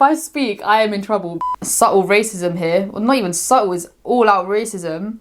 If I speak, I am in trouble. Subtle racism here. Well, not even subtle, it's all out racism.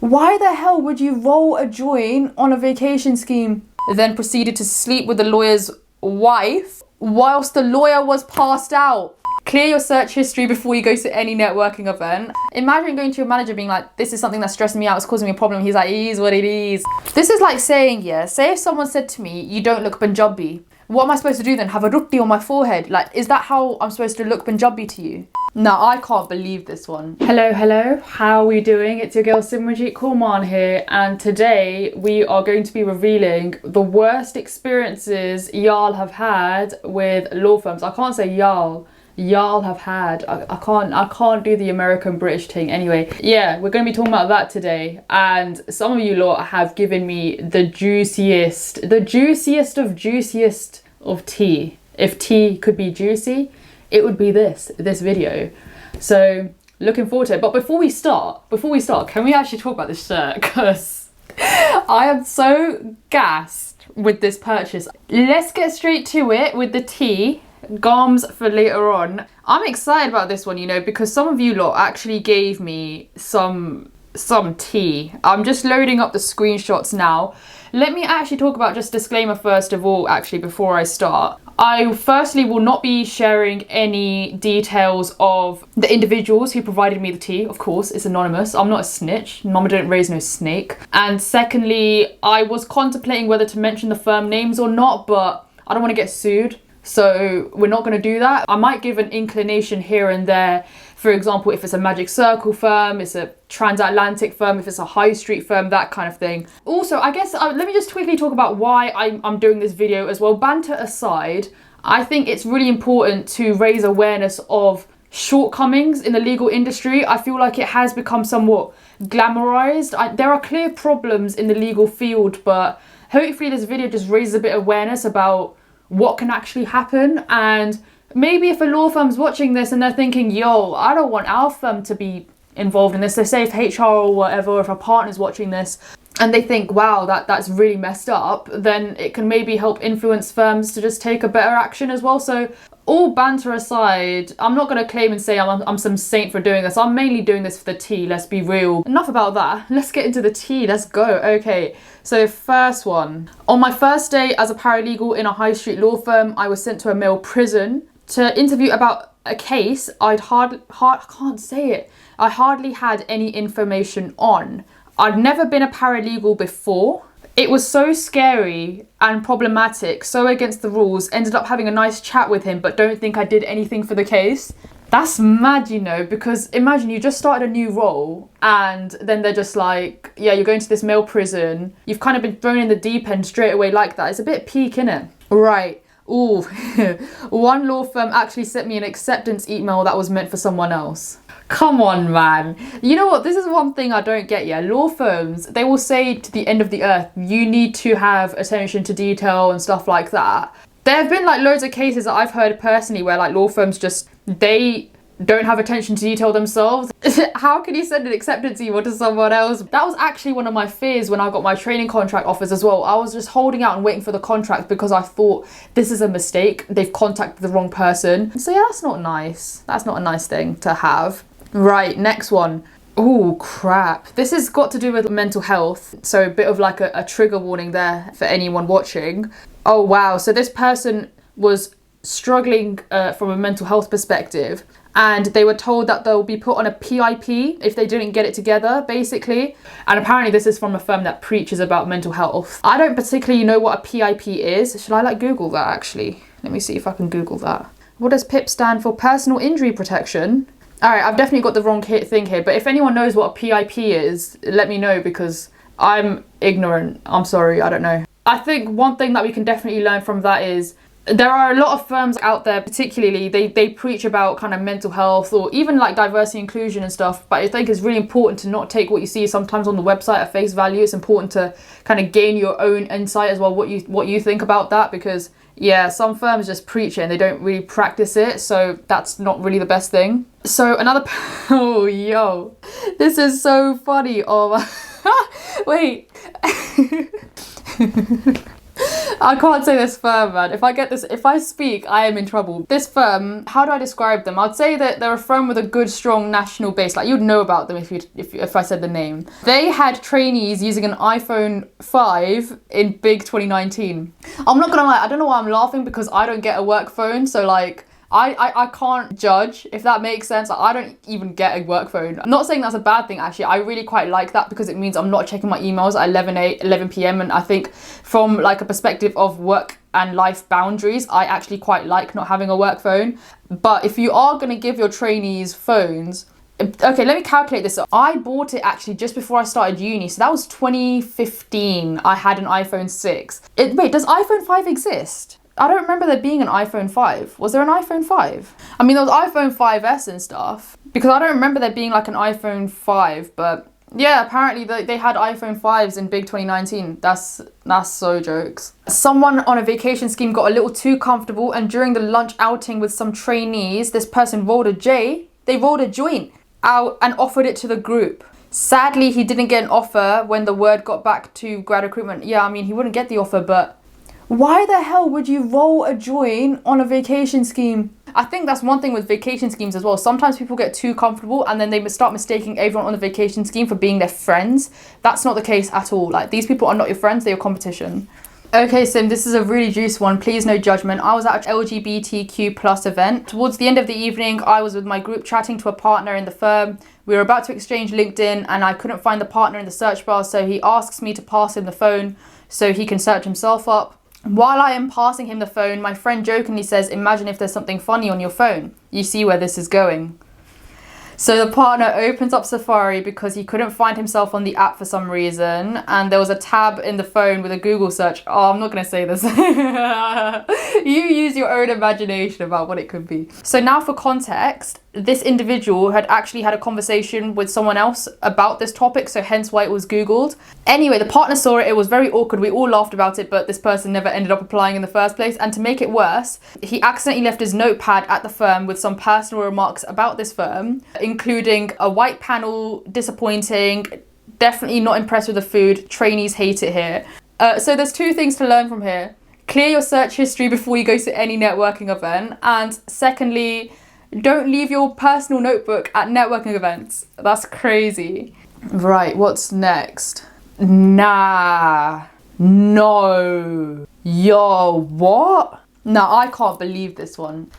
Why the hell would you roll a joint on a vacation scheme, then proceeded to sleep with the lawyer's wife whilst the lawyer was passed out? Clear your search history before you go to any networking event. Imagine going to your manager being like, this is something that's stressing me out, it's causing me a problem. He's like, it is what it is. This is like saying, yeah, say if someone said to me, you don't look Punjabi. What am I supposed to do then? Have a rutti on my forehead? Like, is that how I'm supposed to look Punjabi to you? No, I can't believe this one. Hello, how are we doing? It's your girl Simranjeet Kaur here, and today we are going to be revealing the worst experiences y'all have had with law firms. I can't say y'all have had. I can't do the American British thing. Anyway, yeah, we're going to be talking about that today, and some of you lot have given me the juiciest of juiciest of tea. If tea could be juicy, it would be this video. So looking forward to it. But before we start, can we actually talk about this shirt? Because I am so gassed with this purchase. Let's get straight to it with the tea. Goms for later on. I'm excited about this one, you know, because some of you lot actually gave me some tea. I'm just loading up the screenshots now. Let me actually talk about just disclaimer first of all, actually, before I start. I firstly will not be sharing any details of the individuals who provided me the tea. Of course, it's anonymous. I'm not a snitch. Mama don't raise no snake. And secondly, I was contemplating whether to mention the firm names or not, but I don't want to get sued. So we're not going to do that. I might give an inclination here and there. For example, if it's a Magic Circle firm, it's a transatlantic firm, if it's a high street firm, that kind of thing. Also, I guess, let me just quickly talk about why I'm doing this video as well. Banter aside, I think it's really important to raise awareness of shortcomings in the legal industry. I feel like it has become somewhat glamorized. There are clear problems in the legal field, but hopefully this video just raises a bit of awareness about what can actually happen. And maybe if a law firm's watching this and they're thinking, yo, I don't want our firm to be involved in this. They say if HR or whatever, or if a partner's watching this and they think, wow, that's really messed up, then it can maybe help influence firms to just take a better action as well. So all banter aside, I'm not going to claim and say I'm some saint for doing this. I'm mainly doing this for the tea, let's be real. Enough about that. Let's get into the tea. Let's go. Okay, so first one. On my first day as a paralegal in a high street law firm, I was sent to a male prison to interview about a case I hardly had any information on. I'd never been a paralegal before. It was so scary and problematic, so against the rules. Ended up having a nice chat with him, but don't think I did anything for the case. That's mad, you know, because imagine you just started a new role and then they're just like, yeah, you're going to this male prison. You've kind of been thrown in the deep end straight away like that. It's a bit peak, innit? Right. Ooh, one law firm actually sent me an acceptance email that was meant for someone else. Come on, man. You know what? This is one thing I don't get, yeah. Law firms, they will say to the end of the earth, you need to have attention to detail and stuff like that. There have been like loads of cases that I've heard personally where like law firms just, they don't have attention to detail themselves. How can you send an acceptance email to someone else? That was actually one of my fears when I got my training contract offers as well. I was just holding out and waiting for the contract because I thought this is a mistake. They've contacted the wrong person. So yeah, that's not nice. That's not a nice thing to have. Right, next one. Oh crap. This has got to do with mental health. So a bit of like a trigger warning there for anyone watching. Oh wow, so this person was struggling from a mental health perspective, and they were told that they'll be put on a PIP if they didn't get it together, basically. And apparently this is from a firm that preaches about mental health. I don't particularly know what a PIP is. Should I like Google that actually? Let me see if I can Google that. What does PIP stand for? Personal Injury Protection. All right, I've definitely got the wrong thing here, but if anyone knows what a PIP is, let me know because I'm ignorant. I'm sorry, I don't know. I think one thing that we can definitely learn from that is there are a lot of firms out there, particularly, they preach about kind of mental health or even like diversity inclusion and stuff, but I think it's really important to not take what you see sometimes on the website at face value. It's important to kind of gain your own insight as well, what you think about that, because yeah, some firms just preach it and they don't really practice it, so that's not really the best thing. So another, oh yo, this is so funny. Oh, wait. I can't say this firm, man. If I speak, I am in trouble. This firm, how do I describe them? I'd say that they're a firm with a good, strong national base. Like, you'd know about them if I said the name. They had trainees using an iPhone 5 in big 2019. I'm not gonna lie, I don't know why I'm laughing because I don't get a work phone, so like, I can't judge, if that makes sense. I don't even get a work phone. I'm not saying that's a bad thing, actually. I really quite like that because it means I'm not checking my emails at 11 p.m. And I think from like a perspective of work and life boundaries, I actually quite like not having a work phone. But if you are going to give your trainees phones, okay, let me calculate this. I bought it actually just before I started uni. So that was 2015. I had an iPhone 6. Wait, does iPhone 5 exist? I don't remember there being an iPhone 5. Was there an iPhone 5? I mean, there was iPhone 5S and stuff. Because I don't remember there being like an iPhone 5. But yeah, apparently they had iPhone 5s in big 2019. That's so jokes. Someone on a vacation scheme got a little too comfortable, and during the lunch outing with some trainees, this person rolled a joint out and offered it to the group. Sadly, he didn't get an offer when the word got back to grad recruitment. Yeah, I mean, he wouldn't get the offer, but why the hell would you roll a joint on a vacation scheme? I think that's one thing with vacation schemes as well. Sometimes people get too comfortable and then they start mistaking everyone on the vacation scheme for being their friends. That's not the case at all. Like, these people are not your friends, they're your competition. Okay, Sim, this is a really juicy one. Please, no judgment. I was at an LGBTQ plus event. Towards the end of the evening, I was with my group chatting to a partner in the firm. We were about to exchange LinkedIn and I couldn't find the partner in the search bar, so he asks me to pass him the phone so he can search himself up. While I am passing him the phone, my friend jokingly says, "Imagine if there's something funny on your phone. You see where this is going." So the partner opens up Safari because he couldn't find himself on the app for some reason, and there was a tab in the phone with a Google search. Oh, I'm not going to say this. You use your own imagination about what it could be. So now for context, this individual had actually had a conversation with someone else about this topic, so hence why it was Googled. Anyway, the partner saw it, it was very awkward, we all laughed about it, but this person never ended up applying in the first place. And to make it worse, he accidentally left his notepad at the firm with some personal remarks about this firm, including a white panel, disappointing, definitely not impressed with the food, trainees hate it here. So there's two things to learn from here. Clear your search history before you go to any networking event, and secondly, don't leave your personal notebook at networking events. That's crazy. Right, what's next? Nah. No. Yo, what? Nah, I can't believe this one.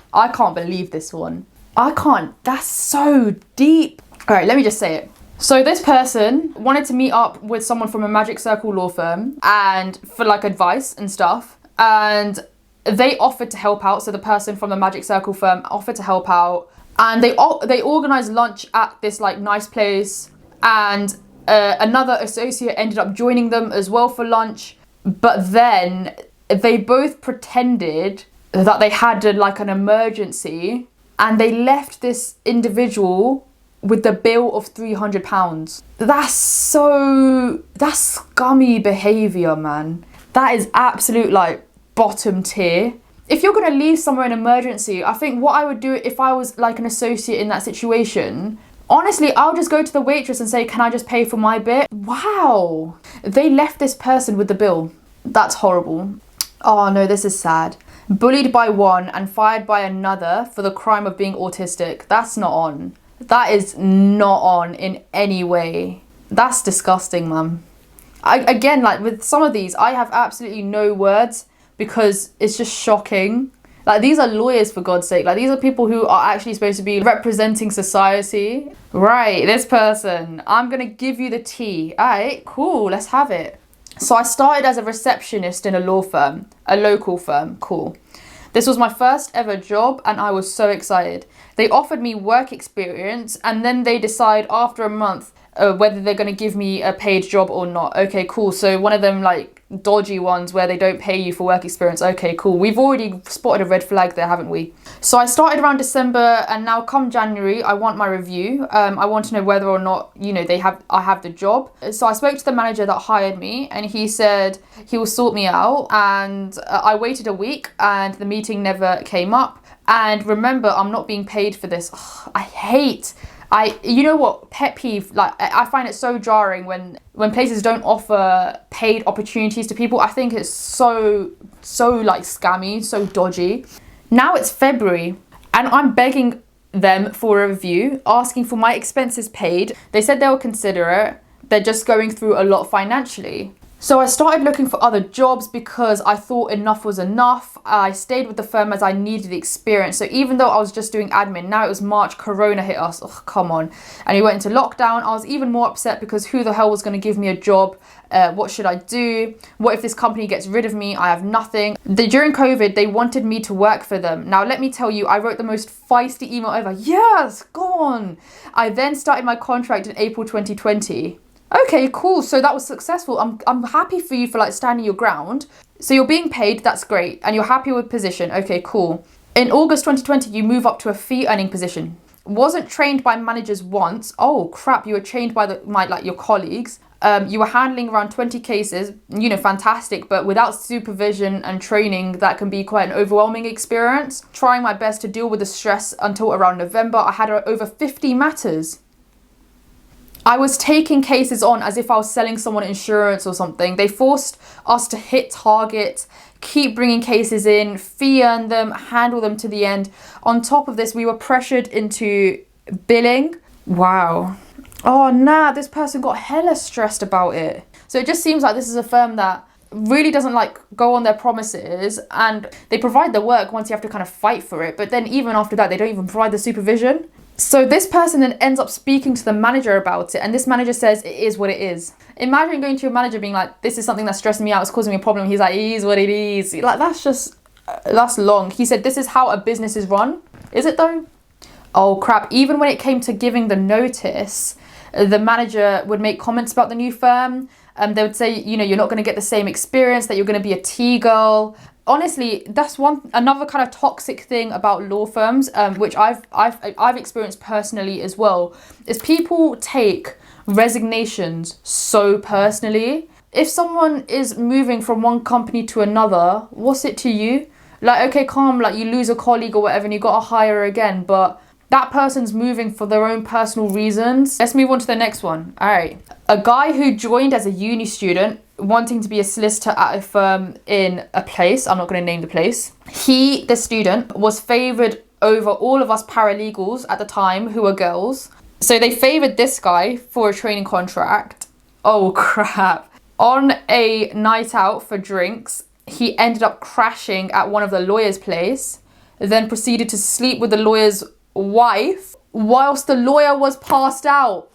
That's so deep. All right, let me just say it. So this person wanted to meet up with someone from a Magic Circle law firm and for like advice and stuff. And they offered to help out. So the person from the Magic Circle firm offered to help out, and they organized lunch at this like nice place, and another associate ended up joining them as well for lunch. But then they both pretended that they had like an emergency, and they left this individual with the bill of £300. That's scummy behaviour, man. That is absolute like bottom tier. If you're going to leave somewhere in emergency, I think what I would do if I was like an associate in that situation, honestly, I'll just go to the waitress and say, "Can I just pay for my bit?" Wow. They left this person with the bill. That's horrible. Oh no, this is sad. Bullied by one and fired by another for the crime of being autistic. That's not on. That is not on in any way. That's disgusting, man. Again, like with some of these, I have absolutely no words because it's just shocking. Like, these are lawyers, for God's sake. Like, these are people who are actually supposed to be representing society. Right, this person. I'm gonna give you the tea. Alright, cool, let's have it. So I started as a receptionist in a law firm, a local firm, cool. This was my first ever job and I was so excited. They offered me work experience and then they decide after a month whether they're going to give me a paid job or not. Okay, cool. So one of them like dodgy ones where they don't pay you for work experience. Okay, cool. We've already spotted a red flag there, haven't we? So I started around December and now come January, I want my review. I want to know whether or not, you know, I have the job. So I spoke to the manager that hired me and he said he will sort me out, and I waited a week and the meeting never came up. And remember, I'm not being paid for this. Ugh, I hate You know what, pet peeve, like I find it so jarring when places don't offer paid opportunities to people. I think it's so like scammy, so dodgy. Now it's February and I'm begging them for a review, asking for my expenses paid. They said they'll consider it. They're just going through a lot financially. So I started looking for other jobs because I thought enough was enough. I stayed with the firm as I needed the experience. So even though I was just doing admin, now it was March, Corona hit us. Oh, come on. And we went into lockdown. I was even more upset because who the hell was going to give me a job? What should I do? What if this company gets rid of me? I have nothing. During COVID, they wanted me to work for them. Now, let me tell you, I wrote the most feisty email ever. Yes, go on. I then started my contract in April 2020. Okay, cool. So that was successful. I'm happy for you for like standing your ground. So you're being paid, that's great. And you're happy with position. Okay, cool. In August 2020, you move up to a fee earning position. Wasn't trained by managers once. Oh crap, you were trained by your colleagues. You were handling around 20 cases, you know, fantastic, but without supervision and training, that can be quite an overwhelming experience. Trying my best to deal with the stress until around November, I had over 50 matters. I was taking cases on as if I was selling someone insurance or something. They forced us to hit target, keep bringing cases in, fee earn them, handle them to the end. On top of this, we were pressured into billing. Wow. Oh nah, this person got hella stressed about it. So it just seems like this is a firm that really doesn't like go on their promises, and they provide the work once you have to kind of fight for it. But then even after that, they don't even provide the supervision. So this person then ends up speaking to the manager about it, and this manager says it is what it is. Imagine going to your manager being like, this is something that's stressing me out, it's causing me a problem. He's like, it is what it is. Like, that's long. He said, this is how a business is run. Is it though? Oh crap. Even when it came to giving the notice, the manager would make comments about the new firm. They would say, you know, you're not going to get the same experience, that you're going to be a T-girl. Honestly, that's another kind of toxic thing about law firms, which I've experienced personally as well, is people take resignations so personally. If someone is moving from one company to another, what's it to you? Like, okay, calm, like you lose a colleague or whatever and you got to hire again, but that person's moving for their own personal reasons. Let's move on to the next one. All right. A guy who joined as a uni student wanting to be a solicitor at a firm in a place, I'm not going to name the place. The student, was favoured over all of us paralegals at the time who were girls. So they favoured this guy for a training contract. Oh crap. On a night out for drinks, he ended up crashing at one of the lawyer's place, then proceeded to sleep with the lawyer's wife whilst the lawyer was passed out.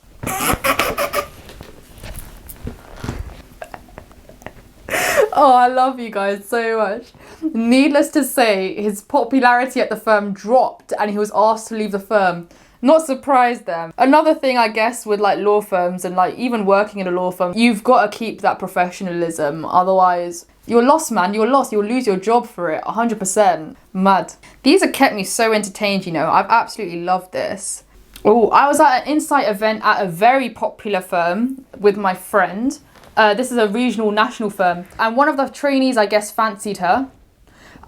Oh, I love you guys so much. Needless to say, his popularity at the firm dropped and he was asked to leave the firm. Not surprised them. Another thing, I guess, with like law firms and like even working in a law firm, you've got to keep that professionalism. Otherwise, you're lost, man. You're lost. You'll lose your job for it. 100%. Mad. These have kept me so entertained, you know. I've absolutely loved this. Oh, I was at an insight event at a very popular firm with my friend. This is a regional national firm. And one of the trainees, I guess, fancied her.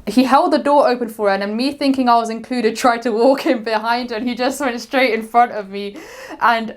He held the door open for her, and then me thinking I was included tried to walk in behind her, and he just went straight in front of me and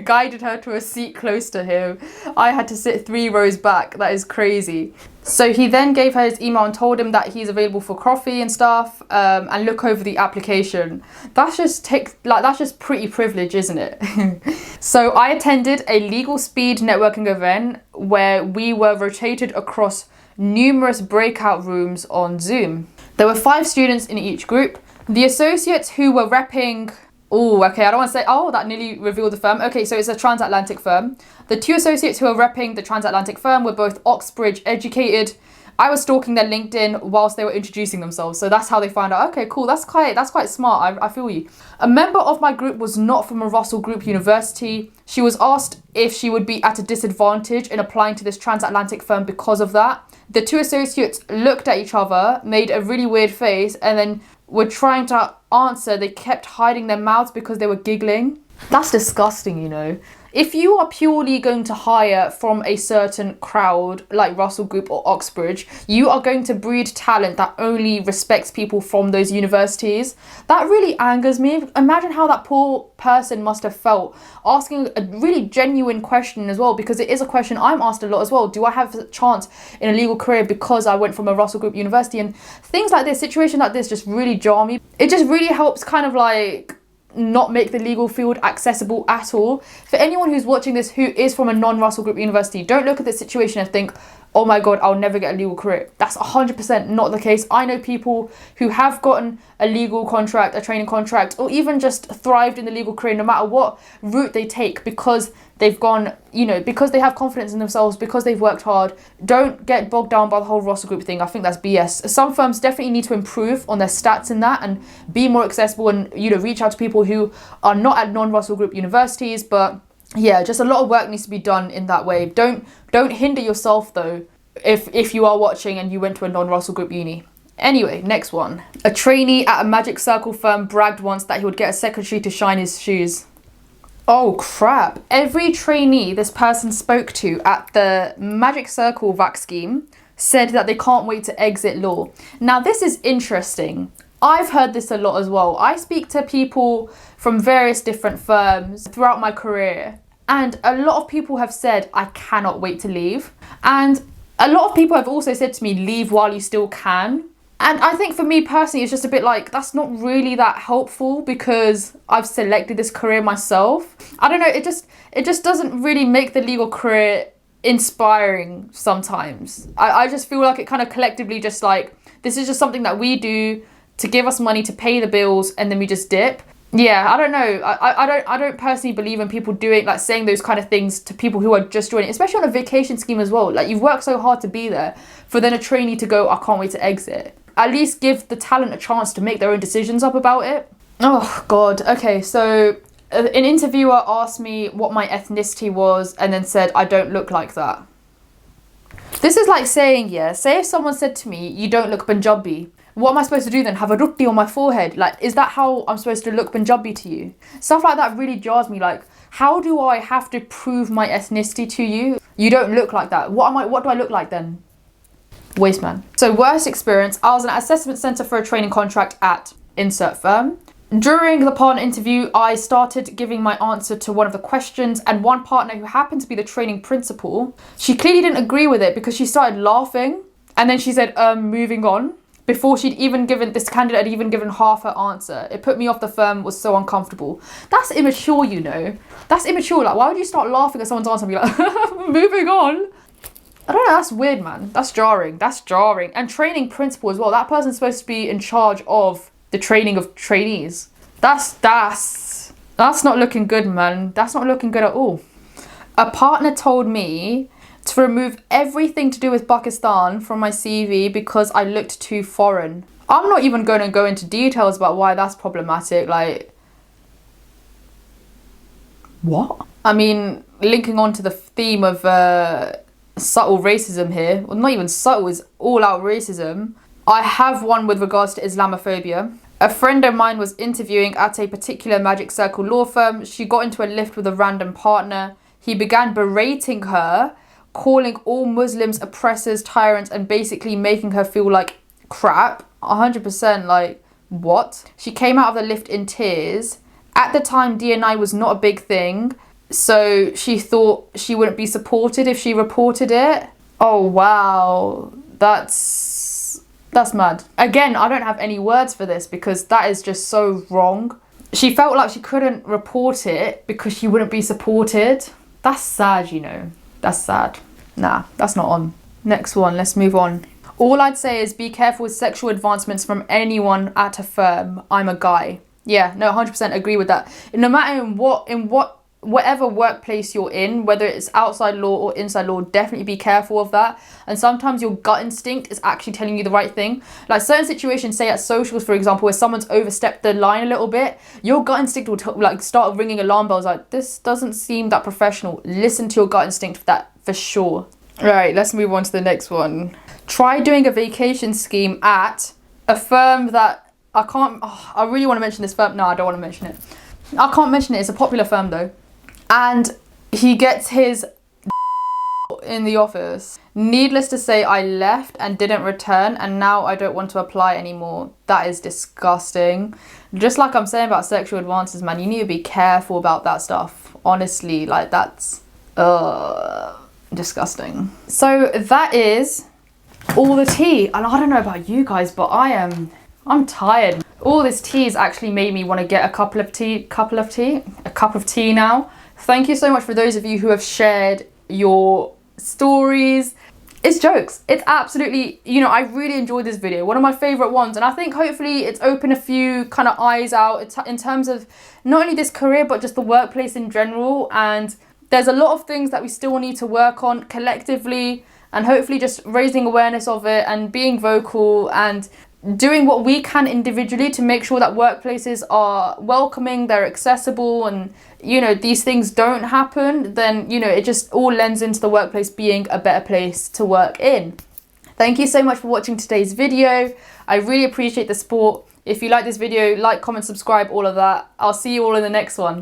guided her to a seat close to him. I had to sit 3 rows back. That is crazy. So he then gave her his email and told him that he's available for coffee and stuff, and look over the application. That's just pretty privilege, isn't it? So I attended a legal speed networking event where we were rotated across numerous breakout rooms on Zoom. There were 5 students in each group. The associates who were repping... Oh, okay, I don't want to say... Oh, that nearly revealed the firm. Okay, so it's a transatlantic firm. The 2 associates who were repping the transatlantic firm were both Oxbridge educated. I was stalking their LinkedIn whilst they were introducing themselves. So that's how they found out. Okay, cool, that's quite smart. I feel you. A member of my group was not from a Russell Group university. She was asked if she would be at a disadvantage in applying to this transatlantic firm because of that. The 2 associates looked at each other, made a really weird face, and then were trying to answer. They kept hiding their mouths because they were giggling. That's disgusting, you know. If you are purely going to hire from a certain crowd like Russell Group or Oxbridge, you are going to breed talent that only respects people from those universities. That really angers me. Imagine how that poor person must have felt asking a really genuine question as well, because it is a question I'm asked a lot as well. Do I have a chance in a legal career because I went from a Russell Group university? And things like this, situations like this just really jar me. It just really helps kind of like not make the legal field accessible at all. For anyone who's watching this who is from a non-Russell Group university, don't look at this situation and think, oh my god, I'll never get a legal career. That's 100% not the case. I know people who have gotten a legal contract, a training contract, or even just thrived in the legal career no matter what route they take, because they've gone, you know, because they have confidence in themselves, because they've worked hard. Don't get bogged down by the whole Russell Group thing. I think that's BS. Some firms definitely need to improve on their stats in that and be more accessible and, you know, reach out to people who are not at non-Russell Group universities. But yeah, just a lot of work needs to be done in that way. Don't hinder yourself though if you are watching and you went to a non-Russell Group uni. Anyway, next one. A trainee at a Magic Circle firm bragged once that he would get a secretary to shine his shoes. Oh crap. Every trainee this person spoke to at the Magic Circle VAC scheme said that they can't wait to exit law. Now this is interesting. I've heard this a lot as well. I speak to people from various different firms throughout my career, and a lot of people have said, I cannot wait to leave. And a lot of people have also said to me, leave while you still can. And I think for me personally, it's just a bit like, that's not really that helpful because I've selected this career myself. I don't know, it just doesn't really make the legal career inspiring sometimes. I just feel like it kind of collectively just like, this is just something that we do to give us money to pay the bills and then we just dip. Yeah, I don't know. I don't personally believe in people doing, like, saying those kind of things to people who are just joining, especially on a vacation scheme as well. Like, you've worked so hard to be there for then a trainee to go, I can't wait to exit. At least give the talent a chance to make their own decisions up about it. Oh God. Okay, so an interviewer asked me what my ethnicity was and then said, I don't look like that. This is like saying, yeah, say if someone said to me, you don't look Punjabi. What am I supposed to do then? Have a rutti on my forehead? Like, is that how I'm supposed to look Punjabi to you? Stuff like that really jars me. Like, how do I have to prove my ethnicity to you? You don't look like that. What do I look like then? Waste man. So worst experience, I was in an assessment centre for a training contract at insert firm. During the partner interview, I started giving my answer to one of the questions, and one partner who happened to be the training principal, she clearly didn't agree with it because she started laughing, and then she said, moving on, before she'd even given, this candidate had even given half her answer. It put me off the firm, was so uncomfortable. That's immature, you know. That's immature. Like, why would you start laughing at someone's answer and be like, moving on? I don't know, that's weird, man. That's jarring. That's jarring. And training principal as well. That person's supposed to be in charge of the training of trainees. That's not looking good, man. That's not looking good at all. A partner told me to remove everything to do with Pakistan from my CV because I looked too foreign. I'm not even going to go into details about why that's problematic. Like, what? I mean, linking on to the theme of subtle racism here, well, not even subtle, is all out racism. I have one with regards to Islamophobia. A friend of mine was interviewing at a particular Magic Circle law firm. She got into a lift with a random partner. He began berating her, calling all Muslims oppressors, tyrants, and basically making her feel like crap. 100% like, what? She came out of the lift in tears. At the time, D&I was not a big thing, so she thought she wouldn't be supported if she reported it. Oh wow, that's mad. Again, I don't have any words for this because that is just so wrong. She felt like she couldn't report it because she wouldn't be supported. That's sad, you know. That's sad. Nah, that's not on. Next one, let's move on. All I'd say is be careful with sexual advancements from anyone at a firm. I'm a guy. Yeah, no, 100% agree with that. No matter whatever workplace you're in, whether it's outside law or inside law, definitely be careful of that. And sometimes your gut instinct is actually telling you the right thing. Like certain situations, say at socials, for example, where someone's overstepped the line a little bit, your gut instinct will like start ringing alarm bells like, this doesn't seem that professional. Listen to your gut instinct for that, for sure. Right, let's move on to the next one. Try doing a vacation scheme at a firm that I really want to mention this firm. No, I don't want to mention it. I can't mention it. It's a popular firm though. And He gets his in the office. Needless to say, I left and didn't return, and now I don't want to apply anymore. That is disgusting. Just like I'm saying about sexual advances, man, you need to be careful about that stuff. Honestly, like that's disgusting. So that is all the tea, and I don't know about you guys, but I'm tired. All this tea has actually made me want to get a cup of tea now. Thank you so much for those of you who have shared your stories. It's jokes. It's absolutely, you know, I really enjoyed this video. One of my favorite ones, and I think hopefully it's opened a few kind of eyes out in terms of not only this career but just the workplace in general. And there's a lot of things that we still need to work on collectively, and hopefully just raising awareness of it and being vocal and doing what we can individually to make sure that workplaces are welcoming, they're accessible, and you know, these things don't happen, then you know, it just all lends into the workplace being a better place to work in. Thank you so much for watching today's video. I really appreciate the support. If you like this video, like, comment, subscribe, all of that. I'll see you all in the next one.